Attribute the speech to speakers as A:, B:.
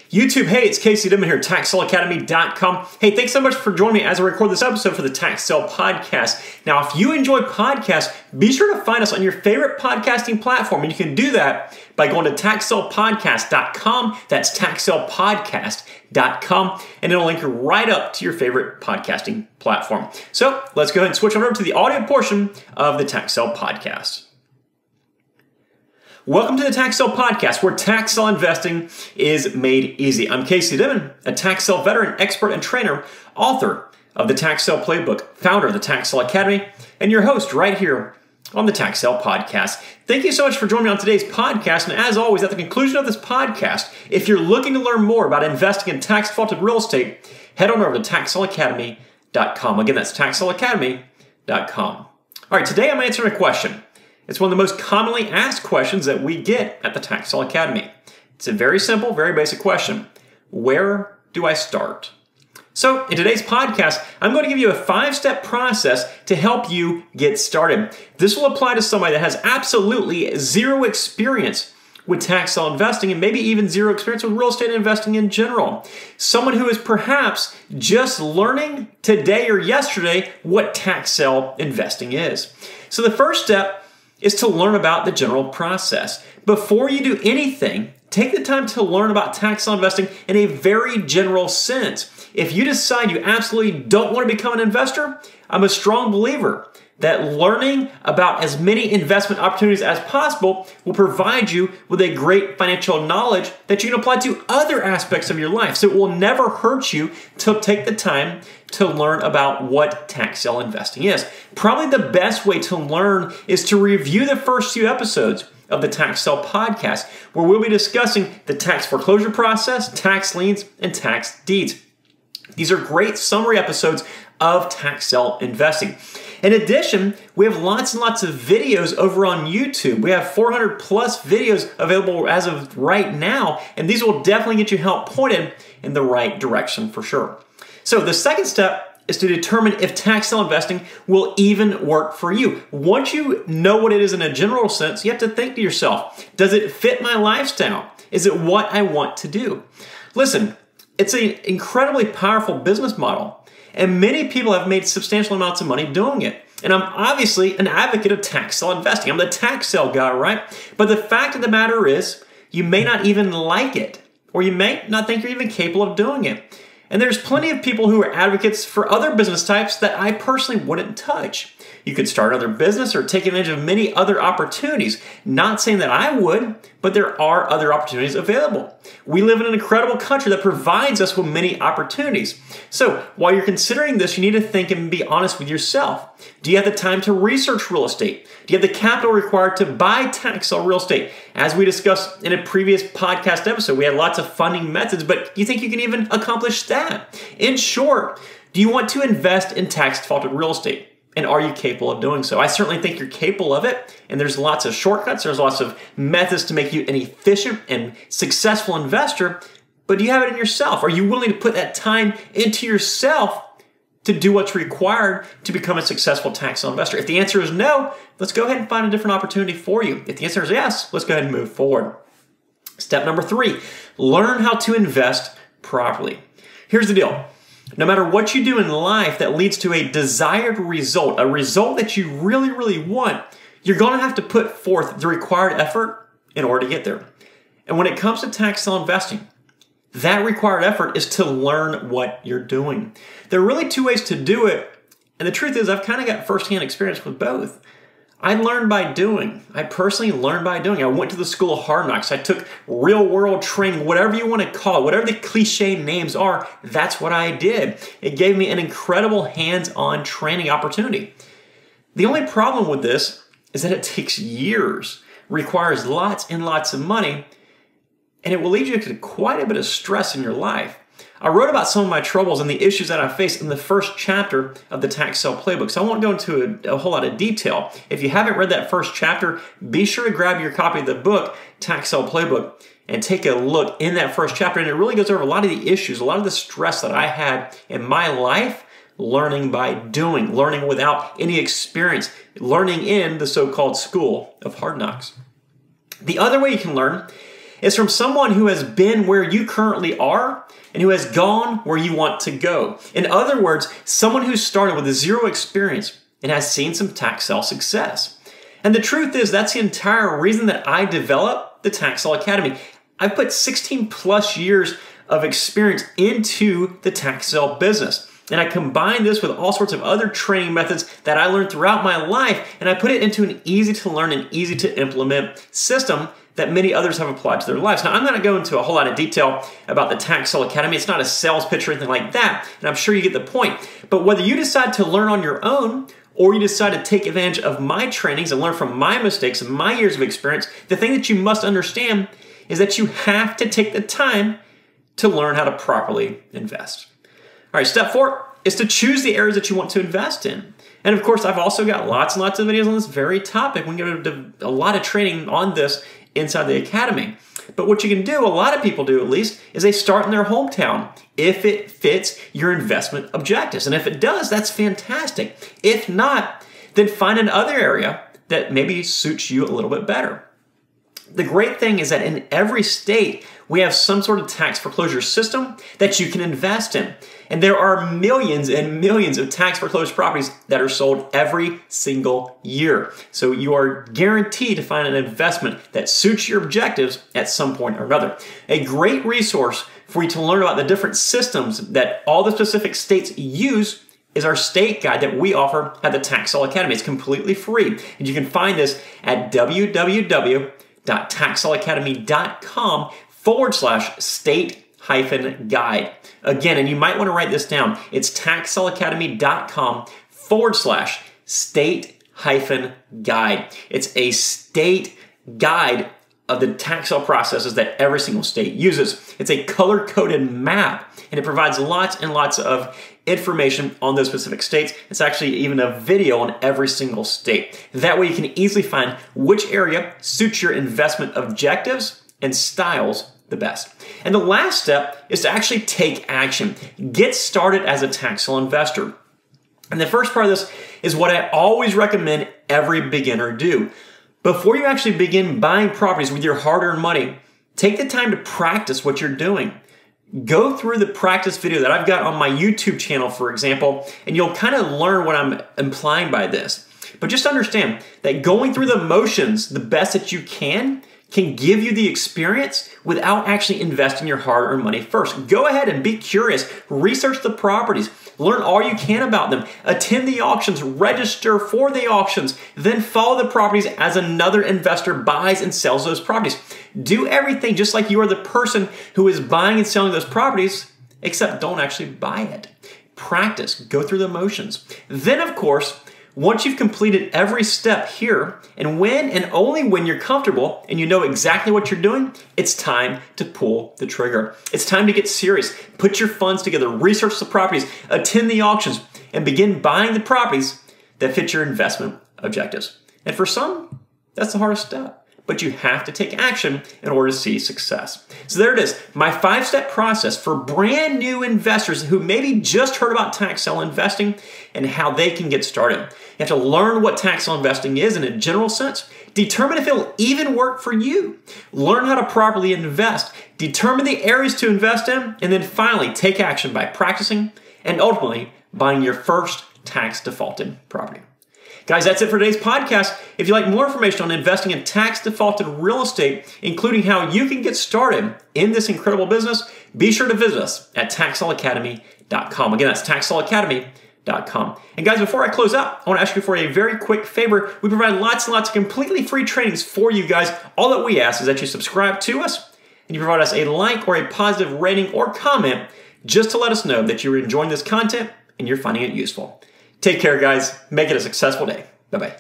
A: YouTube, hey, it's Casey Dimon here, TaxSaleAcademy.com. Hey, thanks so much for joining me as I record this episode for the Tax Sale Podcast. Now, if you enjoy podcasts, be sure to find us on your favorite podcasting platform, and you can do that by going to TaxSalePodcast.com. That's TaxSalePodcast.com, and it'll link you right up to your favorite podcasting platform. So, let's go ahead and switch on over to the audio portion of the Tax Sale Podcast. Welcome to the Tax Sale Podcast, where tax sale investing is made easy. I'm Casey Dimon, a tax sale veteran, expert, and trainer, author of the Tax Sale Playbook, founder of the Tax Sale Academy, and your host right here on the Tax Sale Podcast. Thank you so much for joining me on today's podcast. And as always, at the conclusion of this podcast, if you're looking to learn more about investing in tax-defaulted real estate, head on over to TaxSaleAcademy.com. Again, that's TaxSaleAcademy.com. All right, today I'm answering a question. It's one of the most commonly asked questions that we get at the Tax Sale Academy. It's a very simple, very basic question. Where do I start? So in today's podcast, I'm going to give you a 5-step process to help you get started. This will apply to somebody that has absolutely zero experience with tax sale investing and maybe even zero experience with real estate investing in general. Someone who is perhaps just learning today or yesterday what tax sale investing is. So the first step is to learn about the general process. Before you do anything, take the time to learn about tax sale investing in a very general sense. If you decide you absolutely don't want to become an investor, I'm a strong believer that learning about as many investment opportunities as possible will provide you with a great financial knowledge that you can apply to other aspects of your life. So it will never hurt you to take the time to learn about what tax sale investing is. Probably the best way to learn is to review the first few episodes of the Tax Sale Podcast, where we'll be discussing the tax foreclosure process, tax liens, and tax deeds. These are great summary episodes of tax sale investing. In addition, we have lots and lots of videos over on YouTube. We have 400 plus videos available as of right now, and these will definitely get you help pointed in the right direction for sure. So the second step is to determine if tax sale investing will even work for you. Once you know what it is in a general sense, you have to think to yourself, does it fit my lifestyle? Is it what I want to do? Listen, it's an incredibly powerful business model, and many people have made substantial amounts of money doing it. And I'm obviously an advocate of tax sale investing. I'm the tax sale guy, right? But the fact of the matter is, you may not even like it, or you may not think you're even capable of doing it. And there's plenty of people who are advocates for other business types that I personally wouldn't touch. You could start another business or take advantage of many other opportunities. Not saying that I would, but there are other opportunities available. We live in an incredible country that provides us with many opportunities. So while you're considering this, you need to think and be honest with yourself. Do you have the time to research real estate? Do you have the capital required to buy tax sale real estate? As we discussed in a previous podcast episode, we had lots of funding methods, but do you think you can even accomplish that? In short, do you want to invest in tax defaulted real estate? And are you capable of doing so? I certainly think you're capable of it, and there's lots of shortcuts, there's lots of methods to make you an efficient and successful investor, but do you have it in yourself? Are you willing to put that time into yourself to do what's required to become a successful tax sale investor? If the answer is no, let's go ahead and find a different opportunity for you. If the answer is yes, let's go ahead and move forward. Step number 3, learn how to invest properly. Here's the deal. No matter what you do in life that leads to a desired result, a result that you really, really want, you're going to have to put forth the required effort in order to get there. And when it comes to tax sale investing, that required effort is to learn what you're doing. There are really 2 ways to do it, and the truth is I've kind of got firsthand experience with both. I learned by doing. I personally learned by doing. I went to the school of hard knocks. I took real world training, whatever you want to call it, whatever the cliche names are, that's what I did. It gave me an incredible hands-on training opportunity. The only problem with this is that it takes years, requires lots and lots of money, and it will lead you to quite a bit of stress in your life. I wrote about some of my troubles and the issues that I faced in the first chapter of the Tax Sale Playbook, so I won't go into a whole lot of detail. If you haven't read that first chapter, be sure to grab your copy of the book, Tax Sale Playbook, and take a look in that first chapter. And it really goes over a lot of the issues, a lot of the stress that I had in my life, learning by doing, learning without any experience, learning in the so-called school of hard knocks. The other way you can learn is from someone who has been where you currently are and who has gone where you want to go. In other words, someone who started with zero experience and has seen some tax sale success. And the truth is, that's the entire reason that I developed the Tax Sale Academy. I've put 16 plus years of experience into the tax sale business. And I combine this with all sorts of other training methods that I learned throughout my life, and I put it into an easy to learn and easy to implement system that many others have applied to their lives. Now, I'm not going to go into a whole lot of detail about the Tax Sale Academy. It's not a sales pitch or anything like that, and I'm sure you get the point. But whether you decide to learn on your own or you decide to take advantage of my trainings and learn from my mistakes and my years of experience, the thing that you must understand is that you have to take the time to learn how to properly invest. All right, step 4 is to choose the areas that you want to invest in. And of course, I've also got lots and lots of videos on this very topic. We can go to a lot of training on this inside the academy. But what you can do, a lot of people do at least, is they start in their hometown if it fits your investment objectives. And if it does, that's fantastic. If not, then find another area that maybe suits you a little bit better. The great thing is that in every state, we have some sort of tax foreclosure system that you can invest in. And there are millions and millions of tax foreclosed properties that are sold every single year. So you are guaranteed to find an investment that suits your objectives at some point or another. A great resource for you to learn about the different systems that all the specific states use is our state guide that we offer at the Tax Sale Academy. It's completely free. And you can find this at www.taxsaleacademy.com/state-guide. Again, and you might want to write this down. It's taxsaleacademy.com/state-guide. It's a state guide of the tax sale processes that every single state uses. It's a color-coded map, and it provides lots and lots of information on those specific states. It's actually even a video on every single state. That way you can easily find which area suits your investment objectives and styles the best. And the last step is to actually take action. Get started as a tax sale investor. And the first part of this is what I always recommend every beginner do. Before you actually begin buying properties with your hard-earned money, take the time to practice what you're doing. Go through the practice video that I've got on my YouTube channel, for example, and you'll kind of learn what I'm implying by this. But just understand that going through the motions the best that you can give you the experience without actually investing your hard-earned money first. Go ahead and be curious. Research the properties. Learn all you can about them. Attend the auctions. Register for the auctions. Then follow the properties as another investor buys and sells those properties. Do everything just like you are the person who is buying and selling those properties, except don't actually buy it. Practice. Go through the motions. Then, of course, once you've completed every step here, and when and only when you're comfortable and you know exactly what you're doing, it's time to pull the trigger. It's time to get serious. Put your funds together, research the properties, attend the auctions, and begin buying the properties that fit your investment objectives. And for some, that's the hardest step. But you have to take action in order to see success. So there it is, my 5-step process for brand new investors who maybe just heard about tax sale investing and how they can get started. You have to learn what tax sale investing is in a general sense, determine if it'll even work for you, learn how to properly invest, determine the areas to invest in, and then finally take action by practicing and ultimately buying your first tax defaulted property. Guys, that's it for today's podcast. If you'd like more information on investing in tax defaulted real estate, including how you can get started in this incredible business, be sure to visit us at taxsaleacademy.com. Again, that's taxsaleacademy.com. And guys, before I close out, I want to ask you for a very quick favor. We provide lots and lots of completely free trainings for you guys. All that we ask is that you subscribe to us and you provide us a like or a positive rating or comment just to let us know that you're enjoying this content and you're finding it useful. Take care, guys. Make it a successful day. Bye-bye.